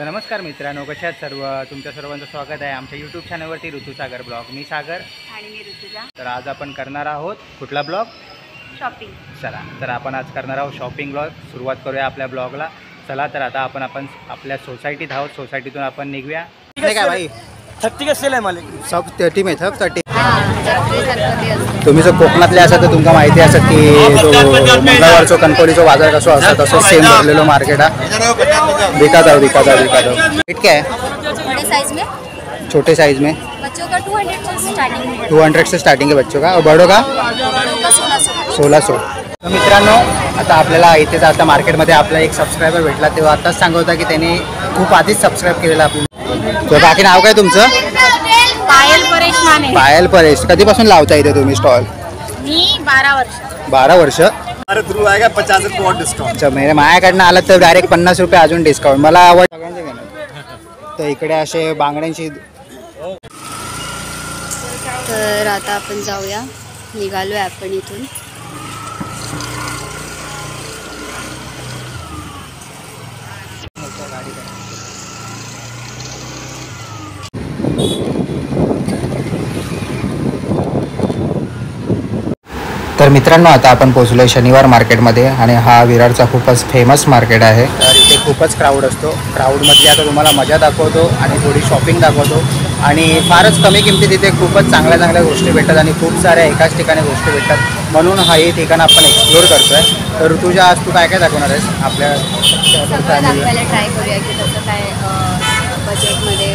तर नमस्कार मित्रांनो, कशा आहात सर्व? तुमच्या सर्वांचं स्वागत आहे आमच्या यूट्यूब चॅनलवरती ऋतुसागर ब्लॉग. मी सागर आणि मी ऋतुजा. तर आज आपण करणार आहोत कुठला ब्लॉग? शॉपिंग. चला तर आपण आज करणार आहोत शॉपिंग ब्लॉग. सुरुवात करूया आपल्या ब्लॉगला. चला तर आता आपण आपल्या सोसायटीत आहोत. सोसायटीतून आपण निघूया. काय भाई 30 का सेल आहे मला सब 30 में 30. तुम्ही जर कोकणातले असाल तर तुमका माहिती असत की जो मंगळवारचो कणकोलीचो बाजार कसो असता तसंच सेम भरलेलो मार्केट आहे. दिखा जाओ रेट क्या है? बड़े साइज में, छोटे साइज में बच्चों का 200 से स्टार्टिंग है. 200 से स्टार्टिंग है बच्चों का. और बड़ों का बड़ों का 1600. 1600. तर मित्रांनो, आता आपल्याला इथेच आता मार्केटमध्ये आपला एक सबस्क्रायबर भेटला. तेव्हा आताच सांगत होता की त्यांनी खूप आधीच सबस्क्राईब केलेलं आपलं. तर बाकी नाव काय तुमचं? पायल परेश माने. पायल परेश. कधीपासून लावता इथे तुम्ही स्टॉल? मी 12 वर्ष. 12 वर्ष. अरे थ्रू आएगा 50 रुपये और डिस्काउंट. अच्छा, मेरे माझ्याकडनं आलं तर डायरेक्ट 50 रुपये अजून डिस्काउंट. मला आवड सगळ्यांचे घेणार. तर इकडे असे बांगड्यांची. तर आता आपण जाऊया. निघालोय आपण इथून. तर मित्रांनो, आता आपण पोहोचलो शनिवार मार्केटमध्ये आणि हा विरारचा खूपच फेमस मार्केट आहे. तर इथे खूपच क्राऊड असतो. क्राऊडमधली आता तुम्हाला मजा दाखवतो आणि थोडी शॉपिंग दाखवतो. आणि फारच कमी किमतीत इथे खूपच चांगल्या चांगल्या गोष्टी भेटतात आणि खूप साऱ्या एकाच ठिकाणी गोष्टी भेटतात. म्हणून हा हे ठिकाण आपण एक्सप्लोअर करतो आहे. तर ऋतुजा, आज तू काय काय दाखवणार आहेस आपल्या? दाखवायला ट्राय करूया की कसं काय बजेटमध्ये.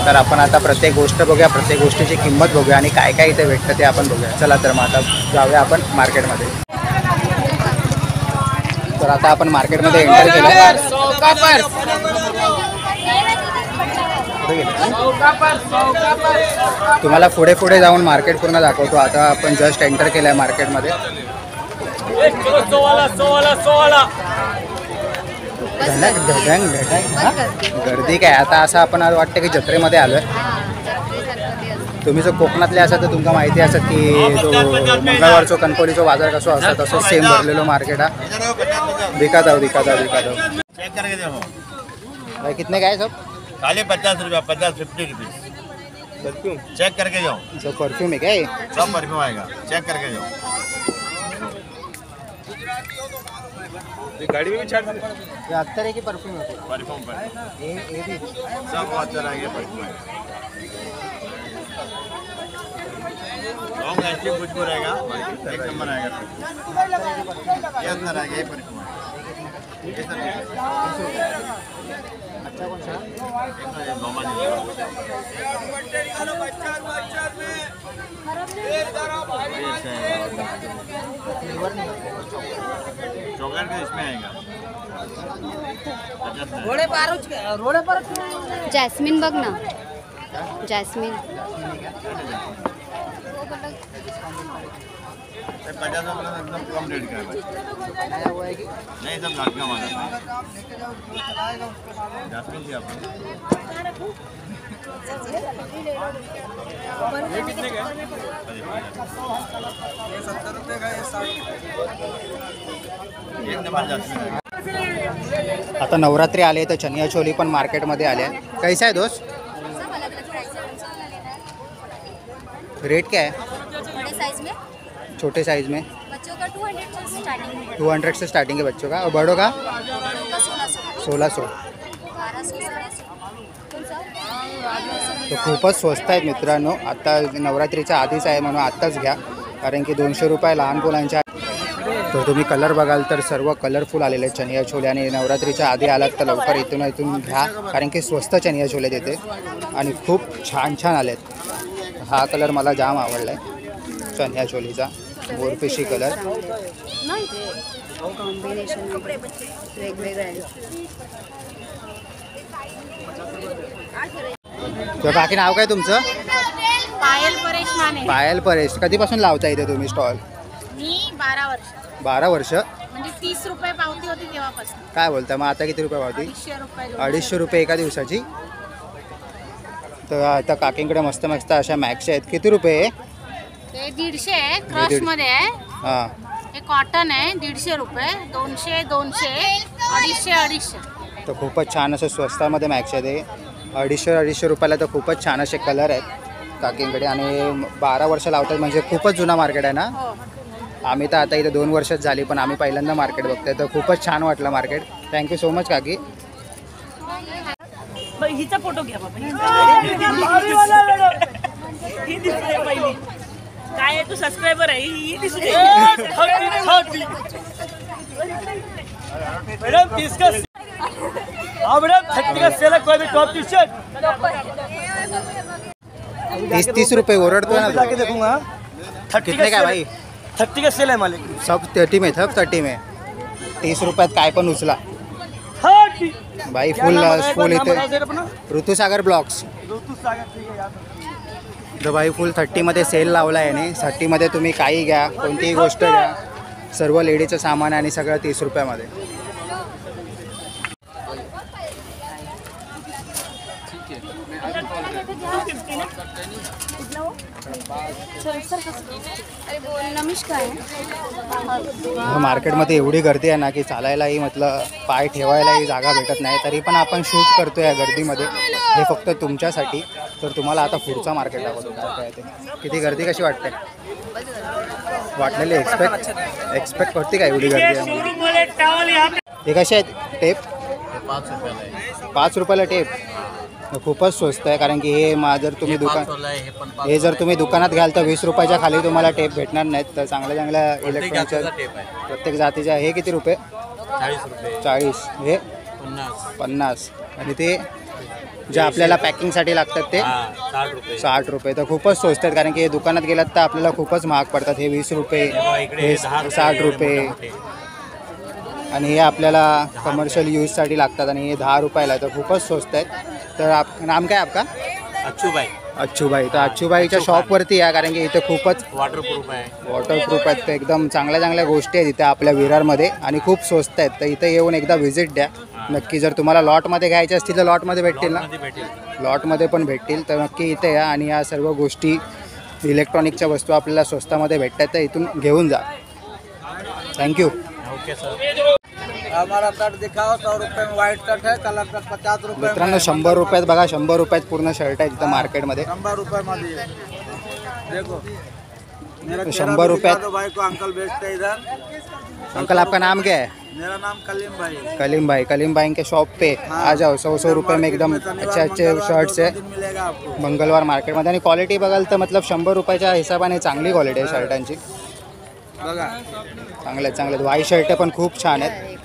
तर आपण आता प्रत्येक गोष्ट बघूया, प्रत्येक गोष्टीची किंमत बघूया आणि काय काय इथे भेटतं ते आपण बघूया. चला तर मग आता जाऊया आपण मार्केटमध्ये. तर आता आपण मार्केटमध्ये एंटर केलं. तुम्हाला पुढे पुढे जाऊन मार्केट पूर्ण दाखवतो. आता आपण जस्ट एंटर केलं आहे मार्केटमध्ये. गर्दी काय आता असं आपण वाटतं की जत्रेमध्ये आलोय. तुम्ही जर कोकणातले असाल तर तुमका माहिती असत की जो मंगळवारचो कणकोलीचो बाजार कसो असता तसंच सेम भरलेलो मार्केट आहे. दिखा जाओ चेक करके देखो. भाई कितने का है सब? खाली 50 रुपया, 50 रुपीस. परफ्यूम चेक करके जाओ. जो परफ्यूम है क्या ये? सब परफ्यूम आएगा. चेक करके जाओ. गाड़ी में भी छाट दे. ये अख्तर है कि परफ्यूम है? परफ्यूम पर ये भी सब बहुत तरह के परफ्यूम है. लॉन्ग लास्टिंग खुशबू रहेगा. एक नंबर आएगा. ये अंदर आएगा. ये परफ्यूम है. अच्छा कौन सा? चॉकलेट का इसमें आएगा. जॅस्मिन बघ ना. जॅस्मिन 50 रुपये एकदम कम रेट का है. नया हुआ है कि नहीं, सब लाख का माल है. जास्मिन थी आपने. ये कितने का है? 70 रुपये का. ये 60. एक नंबर जास्मिन है. आता नवरात्री आले तर चनिया चोली पण मार्केटमध्ये आल्या. कैसा है दोस्त? रेट क्या है? बड़े साइज में, छोटे साइज में बच्चों का 200 से स्टार्टिंग है. 200 से स्टार्टिंग है बच्चों का. और बड़ों का बड़ों का 1600. 1600. 1200. तो खूपच स्वस्त आहेत मित्रांनो. आता नवरात्रीच्या आधीच आहे म्हणून आत्ताच घ्या, कारण की 200 रुपये लहान मुलांच्या. तर तुम्ही कलर बघाल तर सर्व कलरफुल आलेले आहेत चनिया छोले. आणि नवरात्रीच्या आधी आलात तर लवकर इथून घ्या, कारण की स्वस्त चनिया छोले देते आणि खूप छान छान आलेत. हा कलर मला जाम आवडला आहे चनिया चोलीचा, बोरपिशी कलर. कॉम्बिनेशन वेगवेगळं आहे. तर बाकी नाव काय तुमचं? पायल परेश माने. पायल परेश. कधीपासून लावता इथे तुम्ही स्टॉल? मी 12 वर्ष. 12 वर्ष. म्हणजे 30 रुपये पावती होती तेव्हापासून. काय बोलता? मग आता किती रुपये पावती? 250 रुपये. 250 रुपये एका दिवसाची. तर आता काकींकडे मस्त मस्त अशा मॅक्सच्या आहेत. किती रुपये? ते 150 आहे. क्रॉसमध्ये आहे. हां, हे कॉटन आहे 150 रुपये. 200 200 250 250. तर खूपच छान असं स्वस्तामध्ये मॅक्स आहे ते 250 रुपयाला. तर खूपच छान असे कलर आहेत काकींकडे आणि 12 वर्ष लावतात म्हणजे खूपच जुना मार्केट आहे ना. आम्ही तर आता इथे 2 वर्षच झाली पण आम्ही पहिल्यांदा मार्केट बघतोय. तर खूपच छान वाटलं मार्केट. थँक्यू सो मच काकी. हिचा फोटो घ्या बाबा. ही दिसते पहिली काय आहे तू सबस्क्रायबर आहे ही दिसते. मैडम 30 का हाँ मैडम 30 का सेल है कोई भी टॉप टी शर्ट 30 रुपये ओरडतोय ना जाके देखूंगा. 30 कितने का भाई? 30 का सेल है मालिक. सब 30 में 30 में 30 रुपयात काय पण उचला भाई. फुल इथे ऋतुसागर ब्लॉग्स. तर भाई फुल 30मध्ये सेल लावला आहे आणि 30मध्ये तुम्ही काही घ्या कोणतीही गोष्ट घ्या. सर्व लेडीचं सामान आणि सगळं 30 रुपयामध्ये. मार्केटमध्ये एवढी गर्दी आहे ना की चालायलाही म्हटलं पाय ठेवायलाही जागा भेटत नाही. तरी पण आपण शूट करतो या गर्दीमध्ये. हे फक्त तुमच्यासाठी. तर तुम्हाला आता पुढचा मार्केट दाखवतो काय काय ते. किती गर्दी कशी वाटते? वाटलेली एक्सपेक्ट करते का एवढी गर्दी आहे? हे कसे आहेत टेप? 5 रुपयाला टेप. खूपच स्वस्त आहे कारण की हे जर तुम्ही जर तुम्ही दुकानात घ्याल तर 20 रुपयाच्या खाली तुम्हाला टेप भेटणार नाहीत. तर चांगल्या इलेक्ट्रॉनिकच्या प्रत्येक जातीच्या. हे किती रुपये? 40. हे 50. आणि ते जे आपल्याला पॅकिंगसाठी लागतात ते 60 रुपये. तर खूपच स्वस्त आहेत कारण की हे दुकानात गेलात तर आपल्याला खूपच महाग पडतात. हे 20 रुपये, हे 60 रुपये आणि हे आपल्याला कमर्शियल यूजसाठी लागतात आणि हे 10 रुपयाला. तर खूपच स्वस्त आहेत. तर नाम काय आपका? अच्छूबाई. तर अच्छूबाईच्या शॉपवरती या कारण की इथे खूपच वॉटरप्रूफ आहेत. तर एकदम चांगल्या गोष्टी आहेत इथे आपल्या विरारमध्ये आणि खूप स्वस्त आहेत. तर इथे येऊन एकदा व्हिजिट द्या नक्की. जर तुम्हाला लॉटमध्ये घ्यायचे असतील तर लॉटमध्ये भेटतील ना? लॉटमध्ये पण भेटतील. तर नक्की इथे या आणि या सर्व गोष्टी इलेक्ट्रॉनिकच्या वस्तू आपल्याला स्वस्तामध्ये भेटतात. तर इथून घेऊन जा. थँक्यू. Okay sir. हमारा शर्ट दिखाओ. 100 रुपये में व्हाइट शर्ट है. कलर शर्ट 50 रुपये. मित्रांनो 100 रुपयात बघा. 100 रुपयात पूर्ण शर्ट आहे तिथं मार्केटमध्ये. 100 रुपये मध्ये देखो. 100 रुपयात. भाई को अंकल बेचते हैं इधर. अंकल आपका नाम क्या है? मेरा नाम कलीम भाई. कलीम भाई के शॉप पे आ जाओ. 100 रुपये में एकदम अच्छे शर्ट्स आहे. मिलेगा आपको मंगळवार मार्केटमध्ये. आणि क्वालिटी बघाल तर मतलब 100 रुपयाच्या हिशोबाने चांगली क्वालिटी आहे शर्टांची. बघा चांगले व्हाईट शर्ट पण खूप छान आहेत.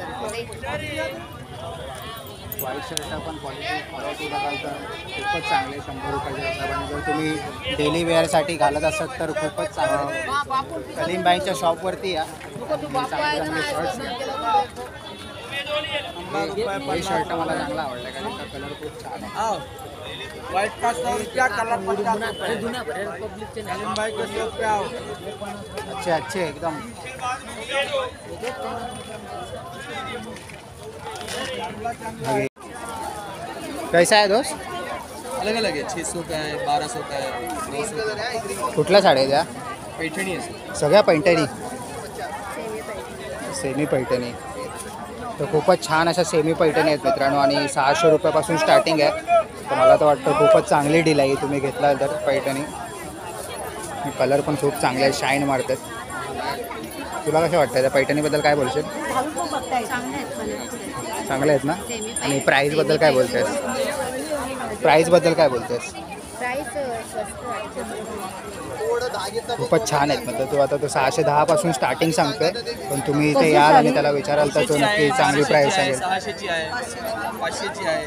व्हाईट शर्ट पण क्वालिटी बघाल तर खूपच चांगले 100 रुपयाच्या हिशोबाने. जर तुम्ही डेली वेअरसाठी घालत असाल तर खूपच चांगलं. कलीम बाईंच्या शॉपवरती या. चांगले शर्ट्स हे शर्ट मला चांगला आवडला कारण का कलर खूप छान आहे. व्हाइट का 100 रुपया. कलर 50 कलीम भाई के शॉप पे आओ. अच्छे एकदम. कैसा है दोस्त? अलग अलग है. 600 का है, 1200 का है, 200 का है. कुठल्या साड्या द्या? पैठणी आहे सगळ्या पैठणी. सेमी पैठणी. तर खूपच छान अशा सेमी पैठणी आहेत मित्रांनो आणि 600 रुपयापासून स्टार्टिंग आहे. तर मला तर वाटतं खूपच चांगली डील आहे तुम्ही घेतला तर पैठणी. कलर पण खूप चांगले आहेत. शाईन मारतात. तुला कसं वाटतं त्या पैठणीबद्दल काय बोलशील? चांगले आहेत ना. आणि प्राईजबद्दल काय बोलतेस? खूपच छान आहेत. मतलब तो आता तो 610 पासून स्टार्टिंग सांगतोय पण तुम्ही इथे याल आणि त्याला विचाराल तर तो नक्की चांगली प्राईस सांगेल. 600ची आहे, 500ची आहे.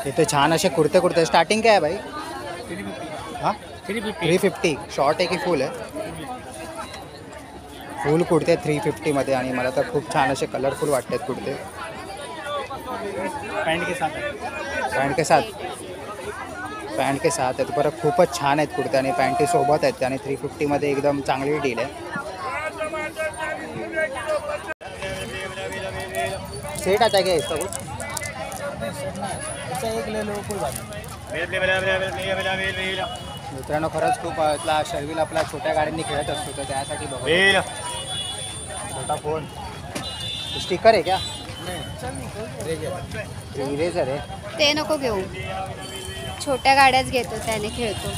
इथे छान असे कुर्ते स्टार्टिंग काय आहे भाई? हां 350. शॉर्ट आहे की फुल आहे? फुल कुर्ते 350मध्ये आणि मला तर खूप छान असे कलरफुल वाटतात कुर्ते. पॅन्ट के साथ आहेत. बरं खूपच छान आहेत कुर्ते आणि पॅन्टी सोबत आहेत आणि 350मध्ये एकदम चांगली डील आहे. सेट आता क्या इसका कुछ? एक ले लो कोई बात नहीं. मित्रांनो खरंच खूप आपला शर्विल आपला छोट्या गाड्यांनी खेळत असतो तर त्यासाठी बघा छोटा फोन स्टिकर आहे क्या इरेजर आहे ते नको घेऊ, छोट्या गाड्याच घेतो त्याने खेळतो.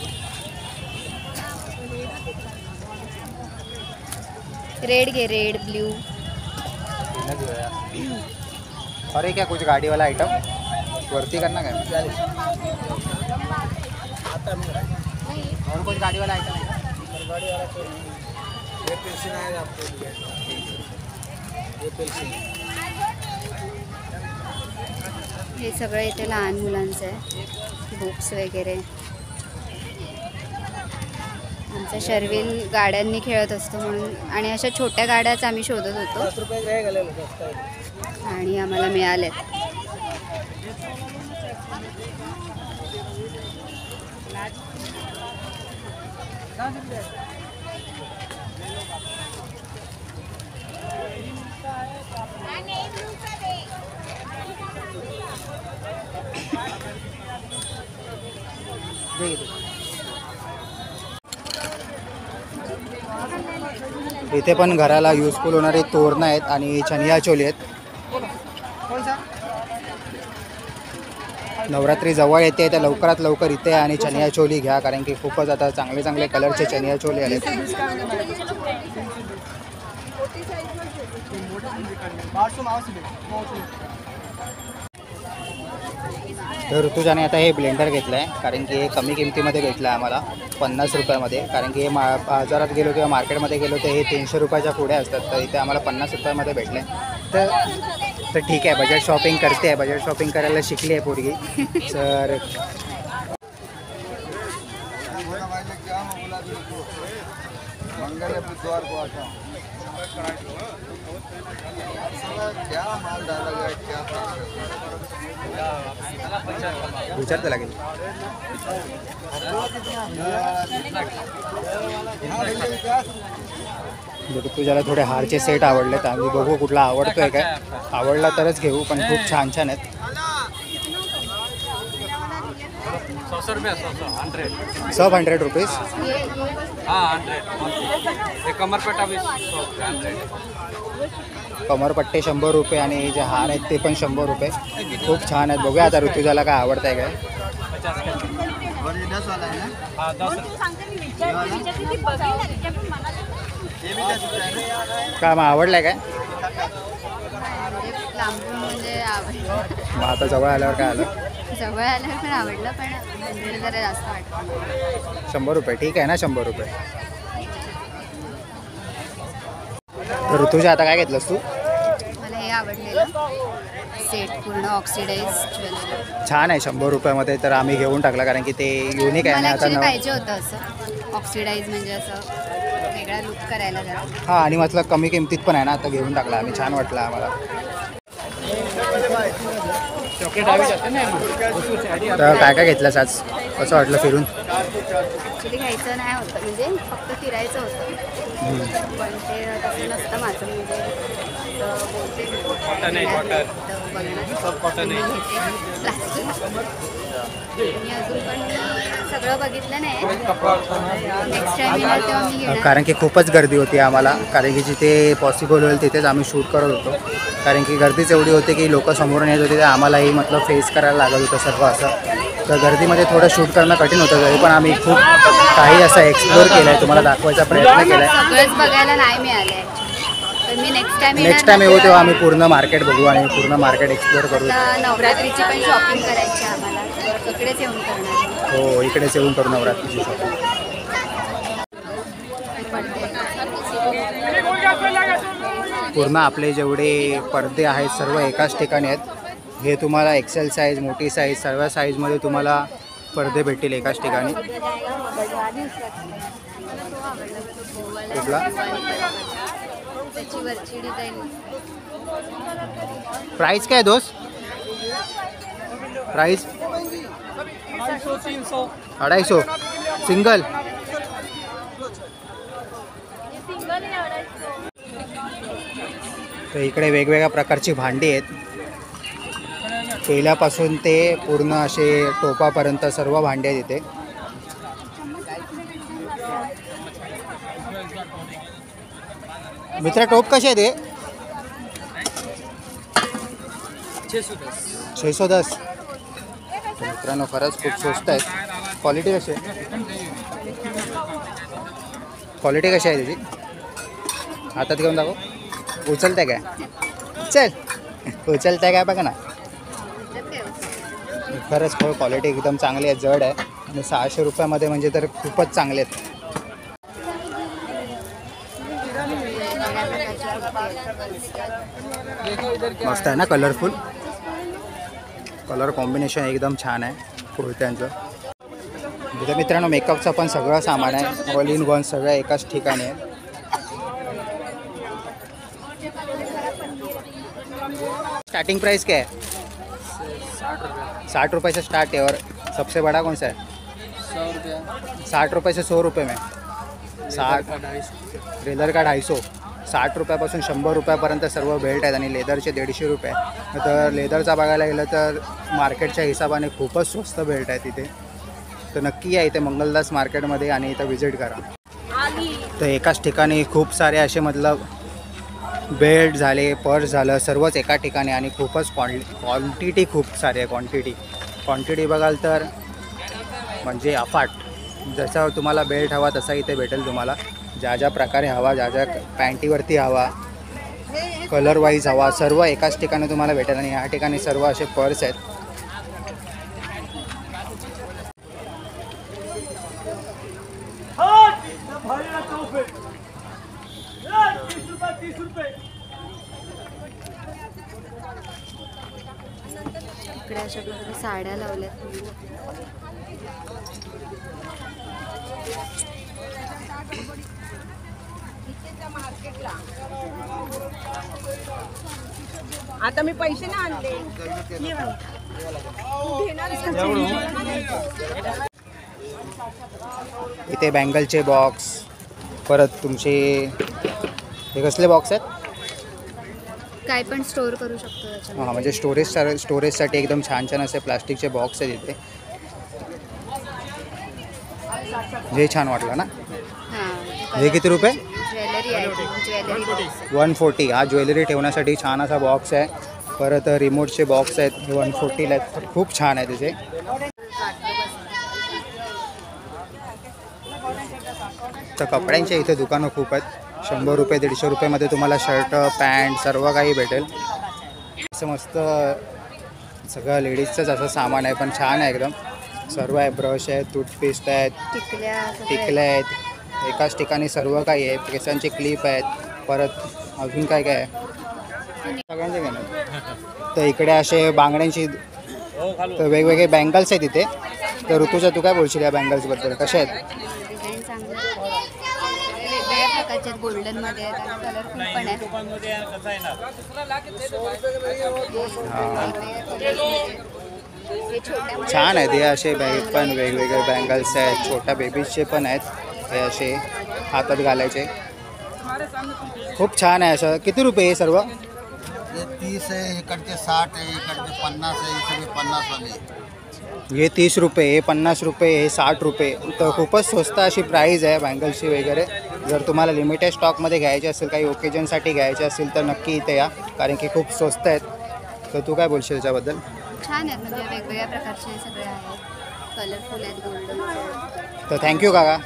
रेड घे, रेड ब्ल्यू. अरे क्या कुछ गाड़ी वाला आइटम वरती करना काय और कुछ गाड़ी वाला आइटम है ये पेंसिल है आपको ये पेंसिल. हे सगळं इथे लहान मुलांचं आहे, बुक्स वगैरे. आमचा शर्विल गाड्यांनी खेळत असतो म्हणून, आणि अशा छोट्या गाड्याच आम्ही शोधत होतो 10 रुपये रहेगा ले लो सस्ता है. आणि आम्हाला मिळाल्यात. इथे पण घराला युजफुल होणारे तोरणं आहेत आणि चनिया चोली आहेत. नवरात्री जवळ येते तर लवकरात लवकर इथे आणि चनिया चोली घ्या, कारण की खूपच आता चांगले चांगले कलरचे चनिया चोली आलेत. तर ऋतुजाने आता हे ब्लेंडर घेतलं आहे, कारण की हे कमी किमतीमध्ये भेटलं आहे आम्हाला 50 रुपयामध्ये. कारण की हे बाजारात गेलो किंवा मार्केटमध्ये गेलो तर हे 300 रुपयाच्या पुढे असतात, तर इथे आम्हाला 50 रुपयामध्ये भेटले. तर ठीक आहे, बजेट शॉपिंग करते आहे, बजेट शॉपिंग करायला शिकली आहे पोरगी. तर मंगल बुधवार को आता क्या माल डाला गया क्या विचारते लागेल. ऋतुजाला थोडे हारचे सेट आवडले, तर आम्ही बघू कुठला आवडतोय काय, आवडला तरच घेऊ. पण खूप छान छान आहेत. 100 रुपीज. कमरपट्टे 100 रुपये आणि जे हार आहेत ते पण 100 रुपये. खूप छान आहेत. बघूया आता ऋतुजाला काय आवडत आहे काय. और ये 10 वाला है ना ये भी 10 रुपये है ना. काय मग आवडलाय काय. लांबून म्हणजे आवडलं, मग आता जवळ आल्यावर काय आलं. जवळ आल्यावर पण आवडलं, पण 100 जरा जास्त वाटतं. 100 रुपये ठीक आहे ना. 100 रुपये. तर ऋतुजा आता काय घेतलंस तू. मला हे आवडलेलं सेट पूर्ण ऑक्सिडाइज ज्वेलरी. छान आहे 100 रुपयामध्ये, तर आम्ही घेऊन टाकला कारण की ते युनिक आहे. आणि मला आता ॲक्च्युली पाहिजे होतं असं ऑक्सिडाइज, म्हणजे असं वेगळा लुक करायला जरा. हां, आणि मतलब कमी किमतीत पण आहे ना, आता घेऊन टाकला आम्ही. छान वाटलं आम्हाला. तर काय काय घेतलंस आज, कसं वाटलं फिरून. ॲक्च्युली घ्यायचं नाही होतं, म्हणजे फक्त फिरायचं होतं, पण ते तसं नसतं माझं. म्हणजे बोलते मी अजून पण सगळं बघितलं नाही. नेक्स्ट टाइम येणार तेव्हा मी घेणार. कारण की खूपच गर्दी होती आम्हाला, कारण की जिथे पॉसिबल होईल तिथेच आम्ही शूट करत होतो. कारण की गर्दीच एवढी होती की लोक समोरून येत होते, तर आम्हालाही मतलब फेस करायला लागत होतं सर्व असं. तर गर्दीमध्ये थोडं शूट करणं कठीण होतं, तरी पण आम्ही खूप काही असं एक्सप्लोर केलं आहे, तुम्हाला दाखवायचा प्रयत्न केला आहे. सगळंच बघायला नाही मिळालं आहे, तर मी नेक्स्ट टाइम येऊ तेव्हा आम्ही पूर्ण मार्केट बघू आणि पूर्ण मार्केट एक्सप्लोर करू. नवरात्रीची पण शॉपिंग करायची आम्हाला, इकडेच येऊन करणार. हो, इकडेच येऊन करू नवरात्रीची शॉपिंग. पूर्ण आपले जेवढे पडदे आहेत सर्व एकाच ठिकाणी आहेत. हे तुम्हाला एक्सेल साईज, मोठी साईज, सर्व साईजमध्ये तुम्हाला पडदे भेटतील एकाच ठिकाणी. कुठला त्याची वरची डिझाईन. प्राइस काय दोस्त. Price 250 single. तर इकडे वेगवेगळ्या प्रकारची भांडी आहेत, पेल्यापासून ते पूर्ण असे टोपापर्यंत सर्व भांडी आहेत इथे. मित्रा टोप कसे आहे ते 610. मित्रांनो खरंच खूप स्वस्त आहेत. क्वालिटी कशी आहे? क्वालिटी कशी आहे त्याची? हातात घेऊन दाखव. उचलते काय? चल उचलते काय बघा ना. खरंच क्वालिटी एकदम चांगली आहे, जड आहे आणि 600 रुपयामध्ये म्हणजे तर खूपच चांगले आहेत. मस्त आहे ना, कलरफुल कलर कॉम्बिनेशन एकदम छान आहे कुर्त्यांचं. तिथे मित्रांनो मेकअपचं पण सगळं सामान आहे, ऑल इन वन सगळं एकाच ठिकाणी आहे. स्टार्टिंग प्राइस क्या है? 60 रुपये से स्टार्ट है. और सबसे बड़ा कौन सा है? 60 रुपये से 100 रुपये में. 60 लेदर का 250. 60 रुपयापासून 100 रुपयापर्यंत सर्व बेल्ट आहेत आणि लेदरचे 150 रुपये. तर लेदरचा बघायला गेलं तर मार्केटच्या हिशोबाने खूपच स्वस्त बेल्ट आहे तिथे. तर नक्की या इथे मंगलदास मार्केटमध्ये आणि इथं व्हिजिट करा. तर एकाच ठिकाणी खूप सारे असे मतलब बेल्ट झाले, पर्स झालं, सर्वच एका ठिकाणी आणि खूपच क्वांटिटी खूप सारी आहे. क्वांटिटी बघाल तर म्हणजे अफाट. जसा तुम्हाला बेल्ट हवा तसा इथे भेटेल तुम्हाला. ज्या ज्या प्रकारे हवा, ज्या ज्या पॅन्टीवरती हवा, कलर वाईज हवा, सर्व एकाच ठिकाणी तुम्हाला भेटेल. आणि ह्या ठिकाणी सर्व असे पर्स आहेत. इकडे अशा प्रकारे साड्या लावल्यात. आता मी पैसे ना आणले. इथे बँगलचे बॉक्स, परत तुमचे हे कसले बॉक्स आहेत? काय पण स्टोर करू शकतो याच्यामध्ये. हां, म्हणजे स्टोरेजसाठी एकदम छान छान असे प्लास्टिकचे बॉक्स आहेत इथे. हे छान वाटलं ना. हां, हे किती रुपये? ज्वेलरी आहे, ज्वेलरी बॉक्स. 140. हा ज्वेलरी ठेवण्यासाठी छान असा बॉक्स आहे. परत रिमोटचे बॉक्स आहेत, हे 140ला आहेत. खूप छान आहे त्याचे. तर कपड्यांच्या इथे दुकानं खूप आहेत. 100 रुपये 150 रुपयामध्ये तुम्हाला शर्ट, पॅन्ट सर्व काही भेटेल. असं मस्त सगळं लेडीजचंच असं सामान आहे, पण छान आहे एकदम. सर्व आहे, ब्रश आहेत, टूथपेस्ट आहेत, टिकल्या आहेत. एकाच ठिकाणी सर्व काही आहे. केसांचे क्लिप आहेत. परत अजून काय काय आहे सगळ्यांचे काय नाही. तर इकडे असे बांगड्यांची तर वेगवेगळे बँगल्स आहेत इथे. तर ऋतूजा तू काय बोलशील या बँगल्सबद्दल? कसे आहेत? डिझाईन चांगलं वेगवेगळ्या प्रकारचे गोल्डनमध्ये आहेत आणि कलरफुल पण आहेत. हे छोट्या छान आहेत हे असे पण वेगवेगळे बँगल्स आहेत. छोट्या बेबीजचे पण आहेत. हे असे हातात घालायचे. खूप छान आहे. असं किती रुपये हे सर्व? ये 30 है, इकडचे 60 है, इकडचे 50 है, ये सगळे 50 वाले. हे 30 रुपये, हे 50 रुपये, हे 60 रुपये. तर खूपच स्वस्त अशी प्राईज आहे बँगल्सची वगैरे. जर तुम्हाला लिमिटेड स्टॉकमध्ये घ्यायचे असेल, काही ओकेजनसाठी घ्यायचे असेल तर नक्की इथे या, कारण की खूप स्वस्त आहेत. तर तू काय बोलशील याच्याबद्दल? छान आहेत, म्हणजे वेगवेगळ्या प्रकारचे सगळे आहेत. कलरफुल आहेत, गोल्डन. तर थँक्यू काका.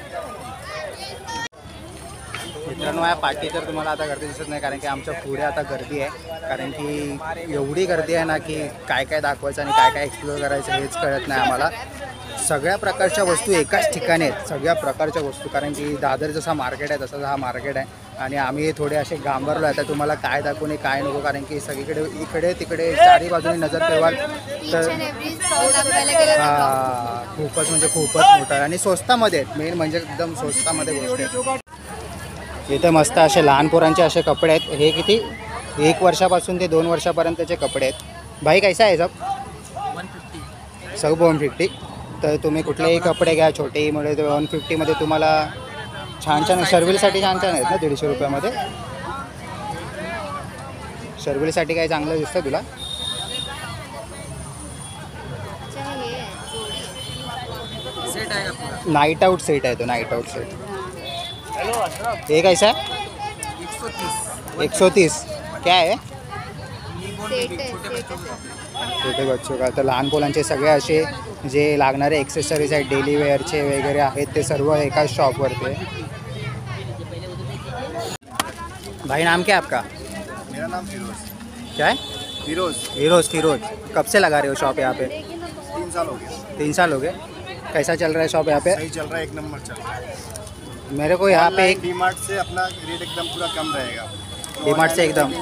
मित्रांनो या पाठी तर तुम्हाला आता गर्दी दिसत नाही, कारण की आमच्या पुढे आता गर्दी आहे. कारण की एवढी गर्दी आहे ना की काय काय दाखवायचं आणि काय काय एक्सप्लोअर करायचं हेच कळत नाही आम्हाला. सगळ्या प्रकारच्या वस्तू एकाच ठिकाणी आहेत, सगळ्या प्रकारच्या वस्तू. कारण की दादर जसा मार्केट आहे तसाच हा मार्केट आहे. आणि आम्ही थोडे असे गांभरलो आहे. तर तुम्हाला काय दाखवू नये काय नको, कारण की सगळीकडे इकडे तिकडे चारी बाजूने नजर ठेवाल तर खूपच म्हणजे खूपच मोठा आहे. आणि स्वस्तामध्ये आहेत, मेन म्हणजे एकदम स्वस्तामध्ये गोष्ट आहे. इथे मस्त असे लहान पोरांचे असे कपडे आहेत. हे किती 1 वर्षापासून ते 2 वर्षापर्यंतचे कपडे आहेत. भाई कैसा आहे सब? 150. तर तुम्ही कुठलेही कपडे घ्या, छोटेही मोठे, 150मध्ये तुम्हाला छान छान शर्विलसाठी छान छान आहेत ना. 150 रुपयामध्ये शर्विलसाठी काय चांगलं दिसतं तुला? नाईट आउट सेट आहे तो, नाईट आउट सेट. ये कैसा है? 130. क्या आहे? सेट आहे, सेटच आहे. छोटे बच्चों का. तर लहान मुलांचे सगळे असे जे लागणारे एक्सेसरीज आहेत डेली वेअरचे वगैरे आहेत ते सर्व एकाच शॉपवरती आहे. भाई नाम क्या है आपका? मेरा नाम फिरोज. क्या है? फिरोज. फिरोज. कब से लगा रहे हो शॉप यहाँ पे? 3 साल हो गए. 3 साल हो गए. कैसा चल रहा है शॉप यहाँ पे? सही चल रहा है, 1 नंबर चल रहा है. मेरे को यहाँ पे एक डीमार्ट से अपना रेट एकदम पूरा कम रहेगा. डीमार्ट से एकदम.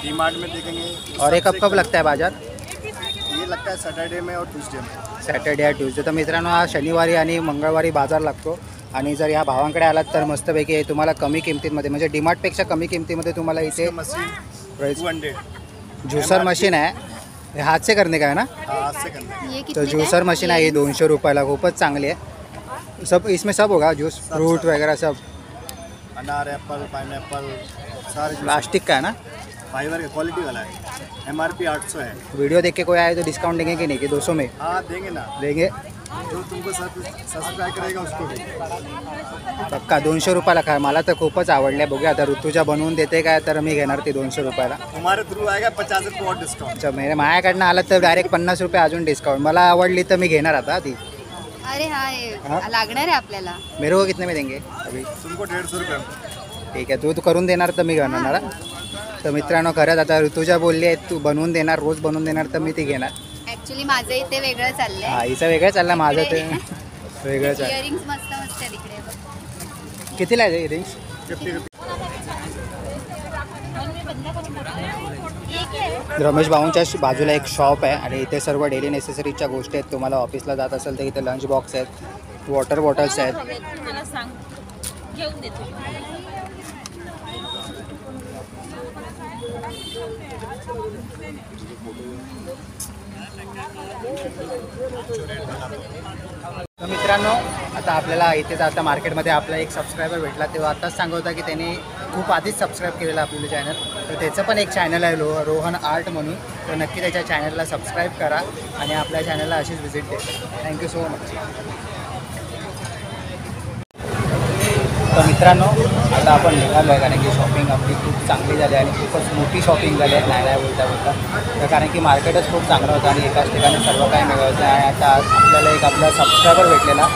डीमार्ट में देखेंगे. और ये कब कब लगता है बाजार? ये लगता है सैटरडे में और ट्यूसडे में. सॅटर्डे या ट्यूजडे. तर मित्रांनो हा शनिवारी आणि मंगळवारी बाजार लागतो. आणि जर या भावांकडे आलात तर मस्तपैकी तुम्हाला कमी किमतीमध्ये म्हणजे डीमार्टपेक्षा कमी किमतीमध्ये तुम्हाला इथे मशीन प्राइस. 200. ज्यूसर मशीन आहे. हे हात से करने का है ना? हाथ से करना. ये तो कितने का ज्यूसर है? मशीन आहे ही 200 रुपयाला. खूपच चांगली आहे. सब इसमें सब होगा ज्यूस फ्रूट वगैरह सब. अनार, एप्पल, पाइनएप्पल सारे प्लास्टिक का है ना? फाइबर का क्वालिटी वाला है. MRP 800 है. वीडियो देख के कोई आए तो डिस्काउंट देंगे कि नहीं कि 200 में हाँ देंगे ना. देंगे? जो तुमको सब्सक्राइब करेगा उसको भी. पक्का 200 रुपयाला काय. मला तर खूपच आवडले. बघूया आता ऋतुजा बनवून देते काय तर मी घेणार ती 200 रुपयाला. तुम्हारे थ्रू आएगा 50 रुपये और डिस्काउंट. अच्छा माझ्याकडनं आलं तर डायरेक्ट 50 रुपये अजून डिस्काउंट. मला आवडली तर मी घेणार आता ती. अरे हा लागणार आहे आपल्याला. मेरे को कितने में देंगे अभी? तुमको 150 रुपये. ठीक आहे. तू करून देणार तर मी घेणार. तर मित्रांनो खरंच आता ऋतुजा बोलली आहे तू बनवून देणार रोज बनवून देणार तर मी ती घेणार. ॲक्च्युली माझं इथे वेगळं चाललंय. हा हिचं वेगळं चाललं माझं ते वेगळंच आहे. इयरिंग्स मस्त मस्त आहे तिकडे. कितीला आहे इयरिंग्स? 50 रुपये. रमेश भाऊंच्या बाजूला एक शॉप आहे आणि इथे सर्व डेली नेसेसरीच्या गोष्टी आहेत. तुम्हाला ऑफिसला जात असेल तर इथे लंच बॉक्स आहेत, वॉटर बॉटल्स आहेत. मला सांग घेऊन देतो. तर मित्रांनो आता आपल्याला इथेच आता मार्केटमध्ये आपला एक सबस्क्रायबर भेटला तेव्हा आताच सांगत होता की त्यांनी खूप आधीच सबस्क्राईब केलेलं आपलं चॅनल. तर त्याचं पण एक चॅनल आहे रोहन आर्ट म्हणून. तर नक्की त्याच्या चॅनलला सबस्क्राईब करा आणि आपल्या चॅनलला अशीच व्हिजिट द्या. Thank you so much. तर मित्रांनो आता आपण निघालो आहे कारण की शॉपिंग आपली खूप चांगली झाली आणि खूपच मोठी शॉपिंग झाली आहे नाही बोलता. तर कारण की मार्केटच खूप चांगलं होतं आणि एकाच ठिकाणी सर्व काही मिळवायचं आहे. आता आपल्याला एक आपला सबस्क्रायबर भेटलेला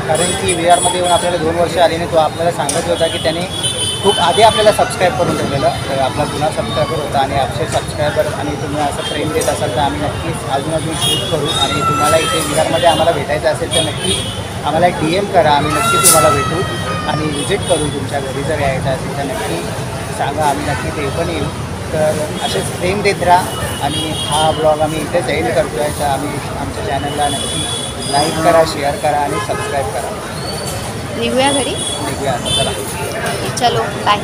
कारण की VRमध्ये येऊन आपल्याला 2 वर्ष आली नाही. तो आपल्याला सांगत होता की त्याने खूप आधी आपल्याला सबस्क्राईब करून ठेवलेलं. तर आपला जुना सबस्क्रायबर होता आणि आपले सबस्क्रायबर आणि तुम्ही असं प्रेम देत असाल तर आम्ही नक्कीच अजून शूट करू. आणि तुम्हाला इथे VRमध्ये आम्हाला भेटायचं असेल तर नक्की आम्हाला DM करा. आम्ही नक्की तुम्हाला भेटू आणि व्हिजिट करू. तुमच्या घरी जर यायचं असेल तर नक्की सांगा. आम्ही नक्की ते पण येऊ. तर असेच प्रेम देत राहा. आणि हा ब्लॉग आम्ही इथेच एंड करतो आहे. तर आम्ही आमच्या चॅनलला नक्की लाईक करा, शेअर करा आणि सबस्क्राईब करा. निघूया घरी. निघूया आता चला. चलो बाय.